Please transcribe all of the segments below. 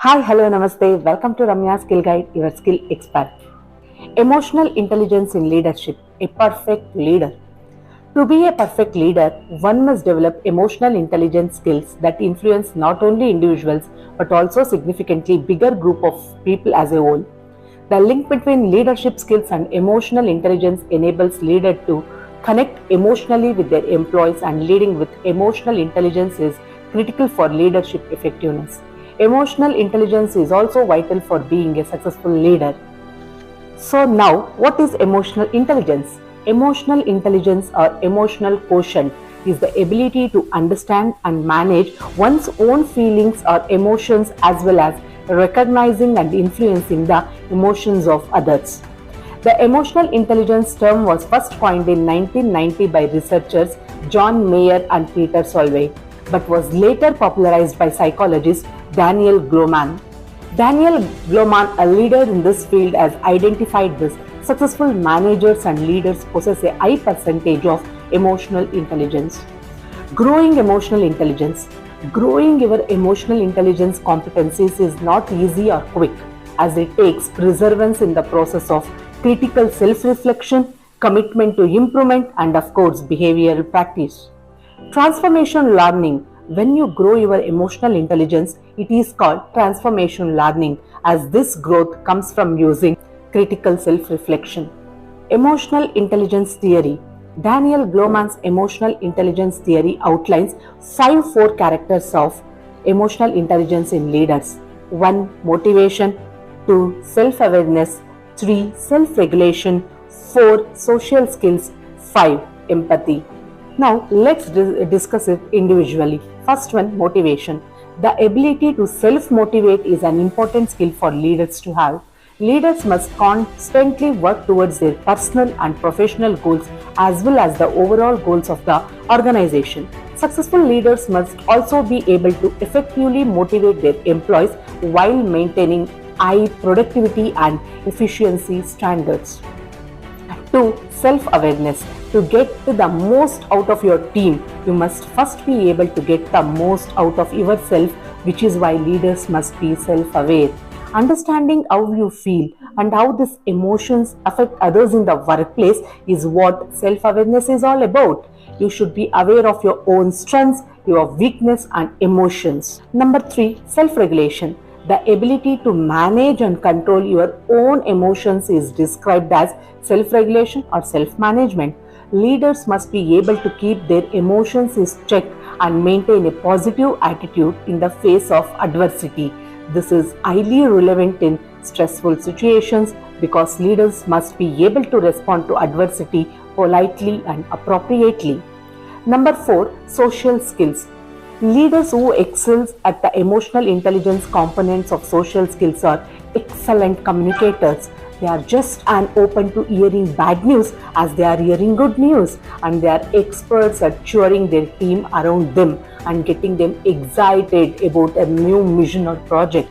Hi, hello, namaste. Welcome to Ramya Skill Guide, your skill expert. Emotional intelligence in leadership, a perfect leader. To be a perfect leader, one must develop emotional intelligence skills that influence not only individuals but also significantly bigger group of people as a whole. The link between leadership skills and emotional intelligence enables leaders to connect emotionally with their employees, and leading with emotional intelligence is critical for leadership effectiveness. Emotional intelligence is also vital for being a successful leader. So, now what is emotional intelligence? Emotional intelligence or emotional quotient is the ability to understand and manage one's own feelings or emotions, as well as recognizing and influencing the emotions of others. The emotional intelligence term was first coined in 1990 by researchers John Mayer and Peter Solvay, but was later popularized by psychologist Daniel Goleman. Daniel Goleman, a leader in this field, has identified this. Successful managers and leaders possess a high percentage of emotional intelligence. Growing emotional intelligence. Growing your emotional intelligence competencies is not easy or quick, as it takes perseverance in the process of critical self-reflection, commitment to improvement, and of course behavioral practice. Transformation learning. When you grow your emotional intelligence, it is called transformation learning, as this growth comes from using critical self reflection. Emotional intelligence theory. Daniel Goleman's emotional intelligence theory outlines 5 core characters of emotional intelligence in leaders. 1. Motivation. 2. Self awareness. 3. Self regulation. 4. Social skills. 5. Empathy. Now, let's discuss it individually. First one, motivation. The ability to self-motivate is an important skill for leaders to have. Leaders must constantly work towards their personal and professional goals, as well as the overall goals of the organization. Successful leaders must also be able to effectively motivate their employees while maintaining high productivity and efficiency standards. 2. Self-awareness. To get the most out of your team, you must first be able to get the most out of yourself, which is why leaders must be self-aware. Understanding how you feel and how these emotions affect others in the workplace is what self-awareness is all about. You should be aware of your own strengths, your weakness and emotions. Number 3, self-regulation. The ability to manage and control your own emotions is described as self-regulation or self-management. Leaders must be able to keep their emotions in check and maintain a positive attitude in the face of adversity. This is highly relevant in stressful situations because leaders must be able to respond to adversity politely and appropriately. Number 4, social skills. Leaders who excel at the emotional intelligence components of social skills are excellent communicators. They are just as open to hearing bad news as they are hearing good news, and they are experts at cheering their team around them and getting them excited about a new mission or project.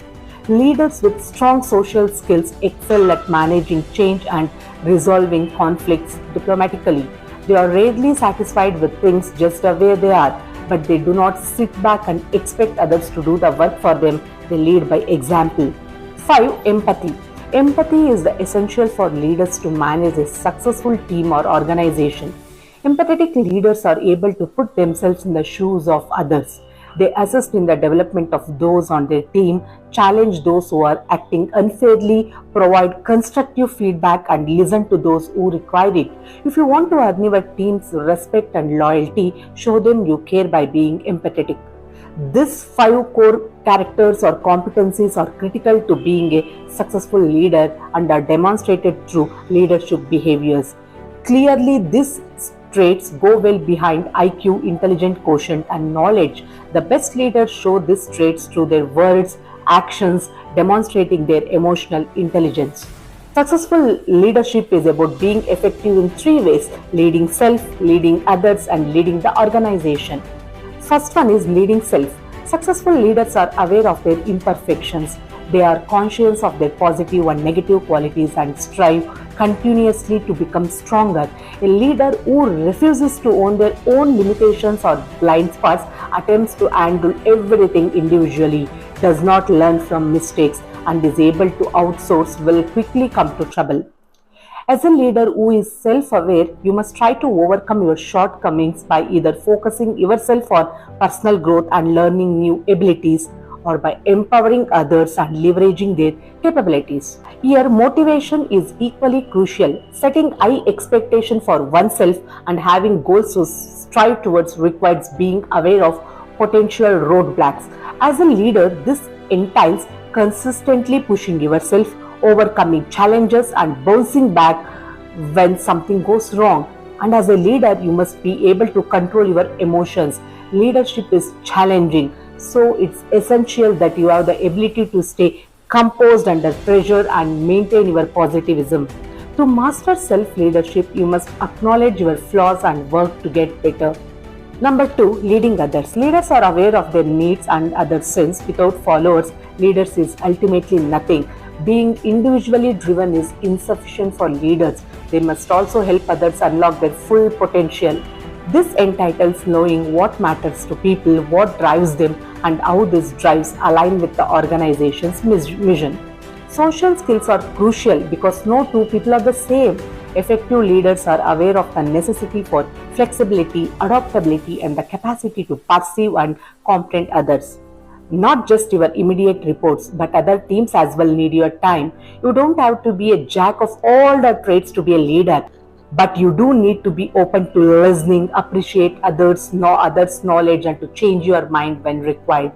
Leaders with strong social skills excel at managing change and resolving conflicts diplomatically. They are rarely satisfied with things just the way they are, but they do not sit back and expect others to do the work for them. They lead by example. 5. Empathy. Empathy is the essential for leaders to manage a successful team or organization. Empathetic leaders are able to put themselves in the shoes of others. They assist in the development of those on their team, challenge those who are acting unfairly, provide constructive feedback, and listen to those who require it. If you want to earn your team's respect and loyalty, show them you care by being empathetic. These 5 core characters or competencies are critical to being a successful leader and are demonstrated through leadership behaviors. Clearly, these traits go well behind IQ, intelligent quotient, and knowledge. The best leaders show these traits through their words, actions, demonstrating their emotional intelligence. Successful leadership is about being effective in 3 ways: leading self, leading others, and leading the organization. First one is leading self. Successful leaders are aware of their imperfections. They are conscious of their positive and negative qualities and strive continuously to become stronger. A leader who refuses to own their own limitations or blind spots attempts to handle everything individually. does not learn from mistakes, and is able to outsource will quickly come to trouble. As a leader who is self-aware, you must try to overcome your shortcomings by either focusing yourself on personal growth and learning new abilities, or by empowering others and leveraging their capabilities. Here, motivation is equally crucial. Setting high expectation for oneself and having goals to strive towards requires being aware of potential roadblocks. As a leader, this entails consistently pushing yourself, overcoming challenges, and bouncing back when something goes wrong. And as a leader, you must be able to control your emotions. Leadership is challenging, so it's essential that you have the ability to stay composed under pressure and maintain your positivism. To master self leadership, you must acknowledge your flaws and work to get better. Number two, leading others. Leaders are aware of their needs and other sins. Without followers, leaders is ultimately nothing. Being individually driven is insufficient for leaders. They must also help others unlock their full potential. This entitles knowing what matters to people, what drives them, and how these drives align with the organization's mission. Social skills are crucial because no two people are the same. Effective leaders are aware of the necessity for flexibility, adaptability, and the capacity to perceive and comprehend others. Not just your immediate reports, but other teams as well need your time. You don't have to be a jack of all the trades to be a leader, but you do need to be open to listening, appreciate others' knowledge, and to change your mind when required.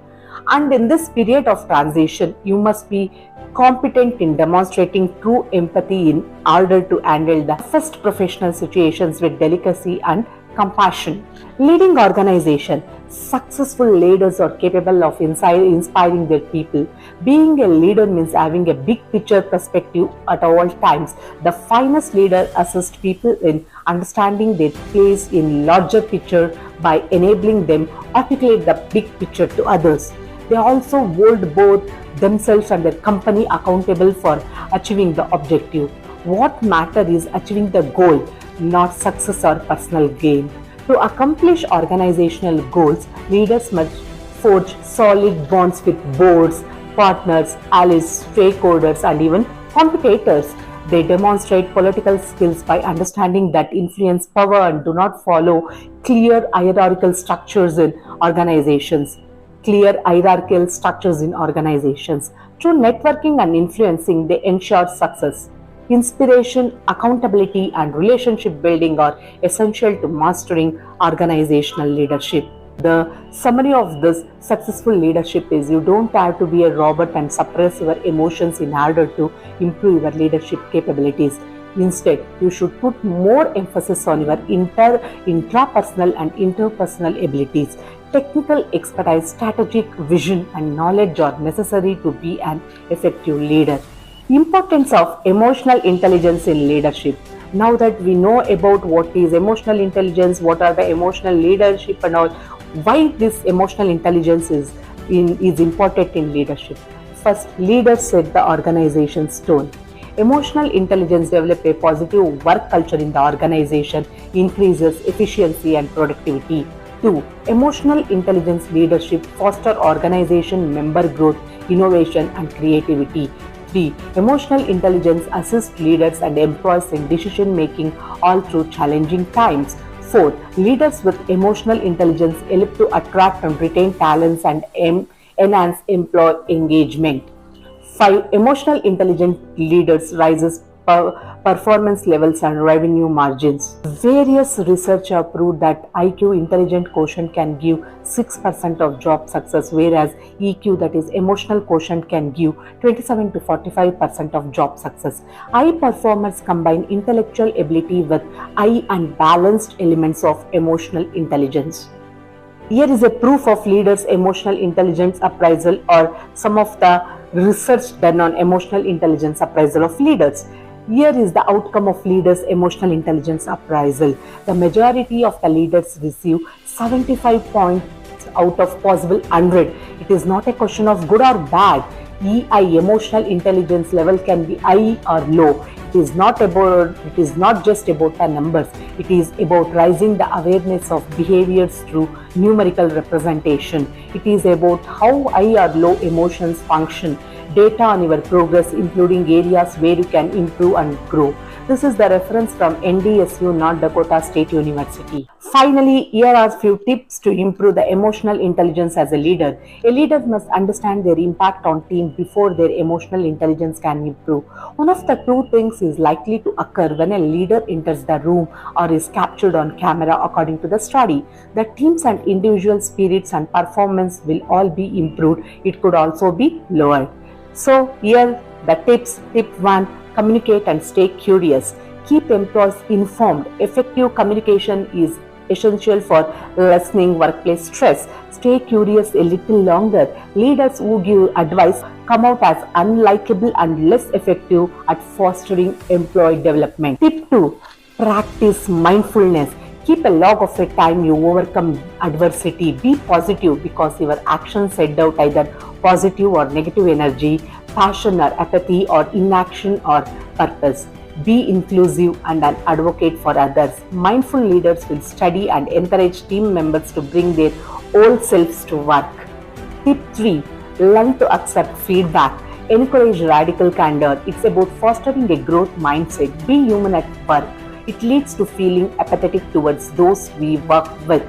And in this period of transition, you must be competent in demonstrating true empathy in order to handle the toughest professional situations with delicacy and compassion. Leading organization. Successful leaders are capable of inspiring their people. Being a leader means having a big picture perspective at all times. The finest leader assists people in understanding their place in larger picture by enabling them articulate the big picture to others. They also hold both themselves and their company accountable for achieving the objective. What matters is achieving the goal, not success or personal gain. To accomplish organizational goals, leaders must forge solid bonds with boards, partners, allies, stakeholders, and even competitors. They demonstrate political skills by understanding that influence power and do not follow clear hierarchical structures in organizations. Through networking and influencing, they ensure success. Inspiration, accountability, and relationship building are essential to mastering organizational leadership. The summary of this successful leadership is you don't have to be a robot and suppress your emotions in order to improve your leadership capabilities. Instead, you should put more emphasis on your intrapersonal and interpersonal abilities. Technical expertise, strategic vision, and knowledge are necessary to be an effective leader. Importance of emotional intelligence in leadership. Now that we know about what is emotional intelligence, what are the emotional leadership and all, why this emotional intelligence is important in leadership. First, leaders set the organization's tone. Emotional intelligence develops a positive work culture in the organization, increases efficiency and productivity. 2. Emotional intelligence leadership foster organization member growth, innovation and creativity. 3. Emotional intelligence assists leaders and employees in decision making all through challenging times. 4. Leaders with emotional intelligence help to attract and retain talents and enhance employee engagement. 5. Emotional intelligent leaders raises performance levels and revenue margins. Various research have proved that IQ intelligent quotient can give 6% of job success, whereas EQ, that is emotional quotient, can give 27 to 45% of job success. High performers combine intellectual ability with high and balanced elements of emotional intelligence. Here is a proof of leaders' emotional intelligence appraisal, or some of the research done on emotional intelligence appraisal of leaders. Here is the outcome of leaders' emotional intelligence appraisal. The majority of the leaders receive 75 points out of possible 100. It is not a question of good or bad. EI, emotional intelligence level, can be high or low. It is not just about the numbers. It is about raising the awareness of behaviors through numerical representation. It is about how high or low emotions function, data on your progress, including areas where you can improve and grow. This is the reference from NDSU, North Dakota State University. Finally, here are few tips to improve the emotional intelligence as a leader. A leader must understand their impact on team before their emotional intelligence can improve. One of the two things is likely to occur when a leader enters the room or is captured on camera, according to the study. The teams and individual spirits and performance will all be improved. It could also be lowered. So here the tips. Tip 1, communicate and stay curious. Keep employees informed. Effective communication is essential for lessening workplace stress. Stay curious a little longer. Leaders who give advice come out as unlikable and less effective at fostering employee development. Tip 2, practice mindfulness. Keep a log of a time you overcome adversity. Be positive because your actions send out either positive or negative energy, passion or apathy, or inaction or purpose. Be inclusive and an advocate for others. Mindful leaders will study and encourage team members to bring their whole selves to work. Tip 3, learn to accept feedback. Encourage radical candor. It's about fostering a growth mindset. Be human at work. It leads to feeling apathetic towards those we work with.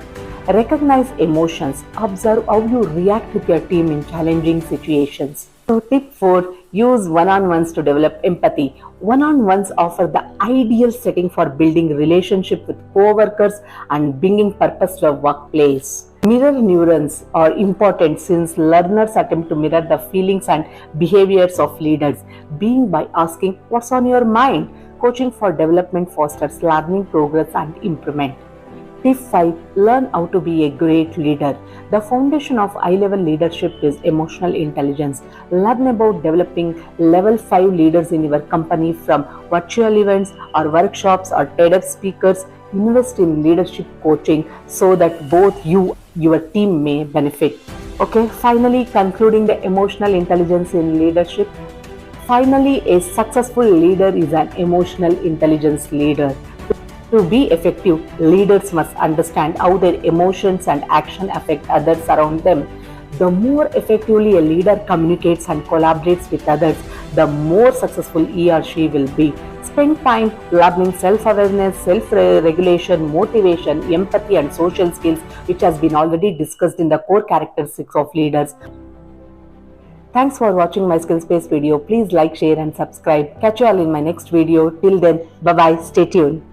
Recognize emotions. Observe how you react with your team in challenging situations. So tip 4, use one-on-ones to develop empathy. One-on-ones offer the ideal setting for building relationship with co-workers and bringing purpose to a workplace. Mirror neurons are important since learners attempt to mirror the feelings and behaviors of leaders, being by asking what's on your mind. Coaching for development fosters learning, progress, and improvement. Tip 5, learn how to be a great leader. The foundation of high-level leadership is emotional intelligence. Learn about developing level 5 leaders in your company from virtual events or workshops or TEDx speakers. Invest in leadership coaching so that both you and your team may benefit. Okay, finally concluding the emotional intelligence in leadership. Finally, a successful leader is an emotional intelligence leader. To be effective, leaders must understand how their emotions and action affect others around them. The more effectively a leader communicates and collaborates with others, the more successful he or she will be. Spend time learning self-awareness, self-regulation, motivation, empathy, and social skills, which has been already discussed in the core characteristics of leaders. Thanks for watching my skill space video. Please like, share, and subscribe. Catch you all in my next video. Till then, bye bye. Stay tuned.